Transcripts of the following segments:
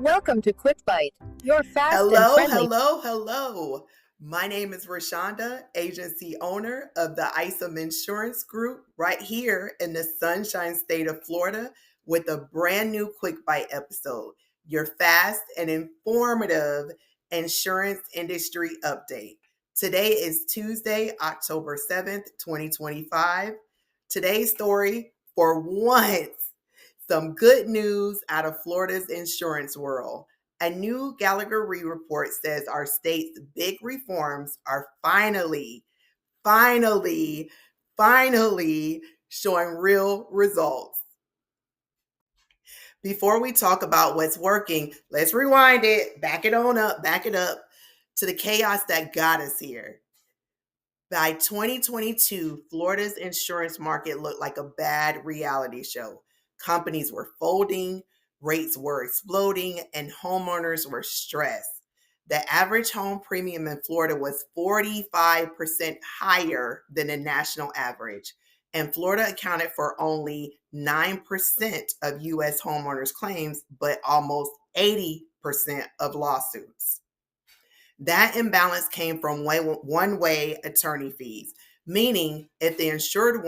Welcome to Quick Bite, your fast and Hello, friendly. hello, hello. My name is Roshonda, agency owner of the Isom Insurance Group, right here in the Sunshine State of Florida, with a brand new Quick Bite episode, your fast and informative insurance industry update. Today is Tuesday, October 7th, 2025. Today's story, for once, some good news out of Florida's insurance world. A new Gallagher Re report says our state's big reforms are finally showing real results. Before we talk about what's working, let's rewind it, back it up to the chaos that got us here. By 2022, Florida's insurance market looked like a bad reality show. Companies were folding, rates were exploding, and homeowners were stressed. The average home premium in Florida was 45% higher than the national average, and Florida accounted for only 9% of U.S. homeowners' claims, but almost 80% of lawsuits. That imbalance came from one-way attorney fees, meaning if the insured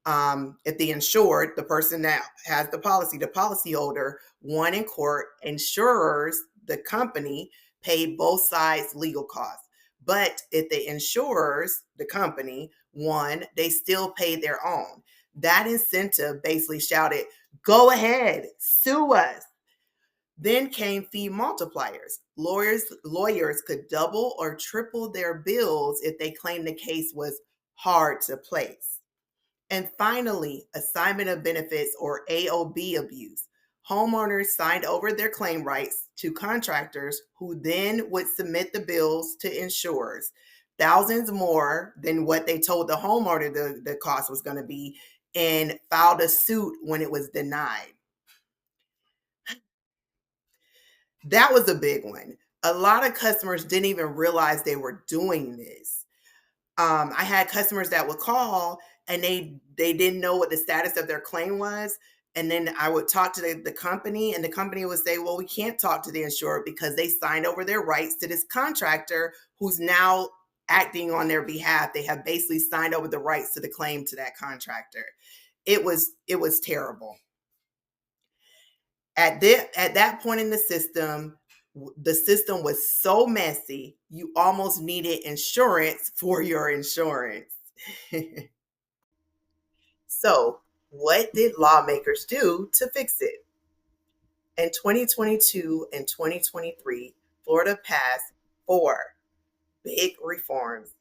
the person that has the policyholder, won in court, insurers, the company, paid both sides legal costs. But if the insurers, the company, won, they still paid their own. That incentive basically shouted, "Go ahead, sue us." Then came fee multipliers. Lawyers could double or triple their bills if they claimed the case was hard to place. And finally, assignment of benefits, or AOB abuse. Homeowners signed over their claim rights to contractors who then would submit the bills to insurers, thousands more than what they told the homeowner the cost was going to be, and filed a suit when it was denied. That was a big one. A lot of customers didn't even realize they were doing this. I had customers that would call and they didn't know what the status of their claim was. And then I would talk to the company, and the company would say, well, we can't talk to the insurer because they signed over their rights to this contractor who's now acting on their behalf. They have basically signed over the rights to the claim to that contractor. It was terrible. At that point in the system was so messy, you almost needed insurance for your insurance. So, what did lawmakers do to fix it? In 2022 and 2023, Florida passed 4 big reforms.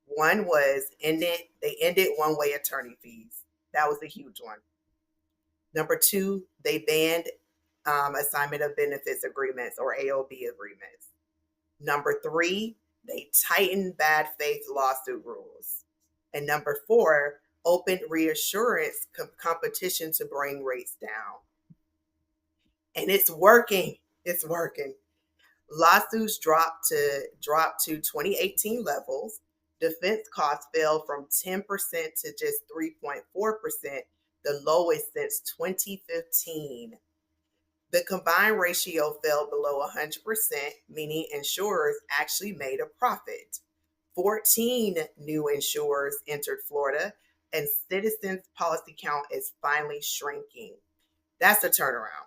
One was they ended one-way attorney fees. That was a huge one. Number 2, they banned assignment of benefits agreements, or AOB agreements. Number 3, they tightened bad faith lawsuit rules. And number 4, opened reassurance competition to bring rates down. And it's working. It's working. Lawsuits dropped to 2018 levels. Defense costs fell from 10% to just 3.4%, the lowest since 2015. The combined ratio fell below 100%, meaning insurers actually made a profit. 14 new insurers entered Florida, and Citizens' policy count is finally shrinking. That's a turnaround.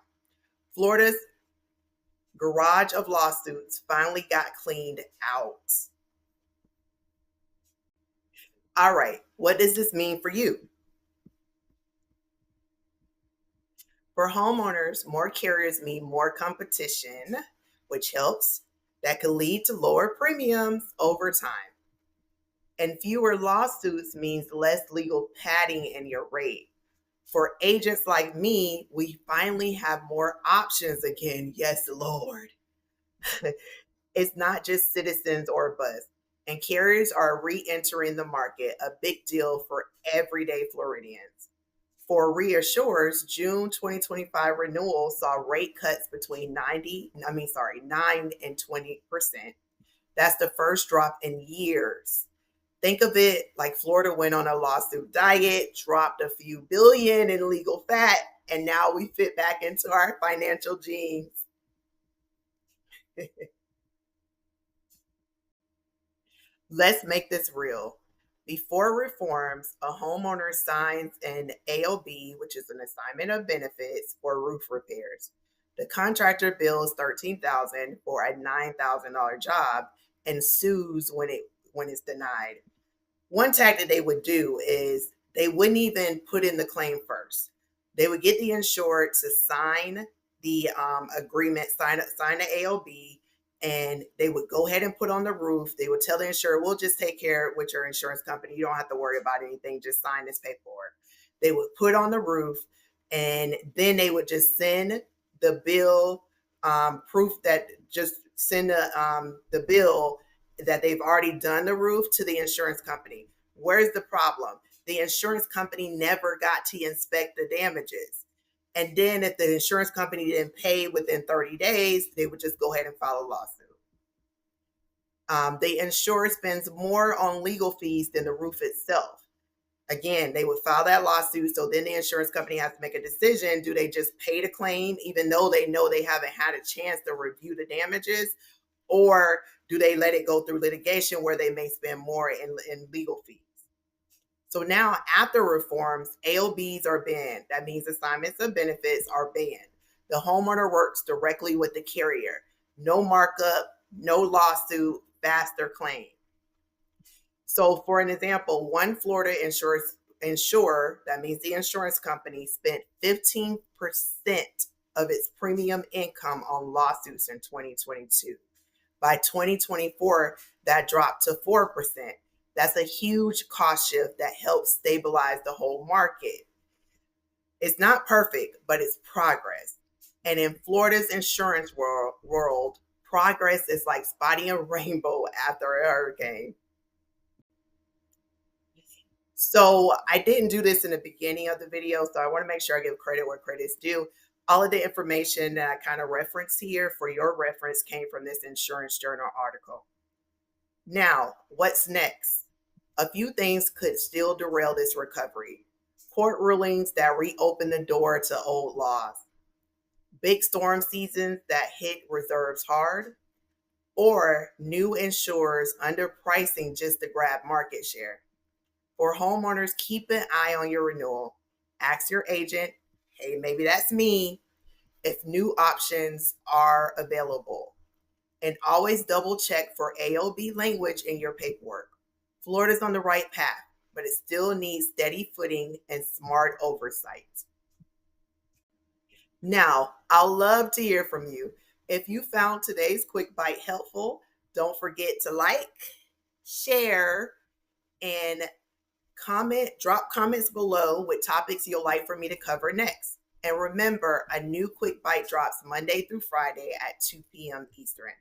Florida's garage of lawsuits finally got cleaned out. All right, what does this mean for you? For homeowners, more carriers mean more competition, which helps. That could lead to lower premiums over time. And fewer lawsuits means less legal padding in your rate. For agents like me, we finally have more options again. Yes, Lord. It's not just Citizens or bust. And carriers are re-entering the market, a big deal for everyday Floridians. For reassurers, June 2025 renewal saw rate cuts between 9 and 20%. That's the first drop in years. Think of it like Florida went on a lawsuit diet, dropped a few billion in legal fat, and now we fit back into our financial jeans. Let's make this real. Before reforms, a homeowner signs an AOB, which is an assignment of benefits for roof repairs. The contractor bills $13,000 for a $9,000 job and sues when it's denied. One tactic they would do is they wouldn't even put in the claim first. They would get the insured to sign the agreement, sign the AOB, and they would go ahead and put on the roof. They would tell the insured, we'll just take care with your insurance company. You don't have to worry about anything. Just sign this paperwork. They would put on the roof, and then they would just send the bill, proof that just send the bill that they've already done the roof to the insurance company. Where's the problem? The insurance company never got to inspect the damages. And then if the insurance company didn't pay within 30 days, they would just go ahead and file a lawsuit. The insurer spends more on legal fees than the roof itself. Again, they would file that lawsuit. So then the insurance company has to make a decision. Do they just pay the claim, even though they know they haven't had a chance to review the damages? Or do they let it go through litigation where they may spend more in legal fees? So now after reforms, AOBs are banned. That means assignments of benefits are banned. The homeowner works directly with the carrier. No markup, no lawsuit, faster claim. So for an example, one Florida insurer, that means the insurance company, spent 15% of its premium income on lawsuits in 2022. By 2024, that dropped to 4%. That's a huge cost shift that helps stabilize the whole market. It's not perfect, but it's progress. And in Florida's insurance world, progress is like spotting a rainbow after a hurricane. So I didn't do this in the beginning of the video, so I want to make sure I give credit where credit's due. All of the information that I kind of referenced here for your reference came from this Insurance Journal article. Now, what's next? A few things could still derail this recovery. Court rulings that reopen the door to old laws. Big storm seasons that hit reserves hard. Or new insurers underpricing just to grab market share. For homeowners, keep an eye on your renewal. Ask your agent, hey, maybe that's me, if new options are available. And always double check for AOB language in your paperwork. Florida's on the right path, but it still needs steady footing and smart oversight. Now, I'll love to hear from you. If you found today's quick bite helpful, don't forget to like, share, and drop comments below with topics you'll like for me to cover next. And remember, a new quick bite drops Monday through Friday at 2 p.m. Eastern.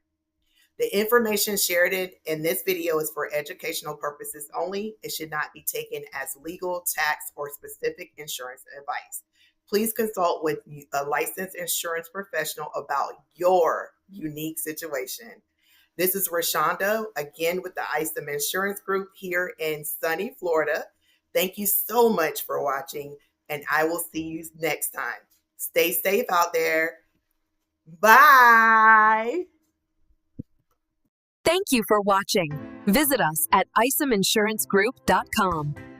The information shared in this video is for educational purposes only. It should not be taken as legal, tax, or specific insurance advice. Please consult with a licensed insurance professional about your unique situation. This is Roshonda, again with the Isom Insurance Group here in sunny Florida. Thank you so much for watching, and I will see you next time. Stay safe out there. Bye. Thank you for watching. Visit us at isominsurancegroup.com.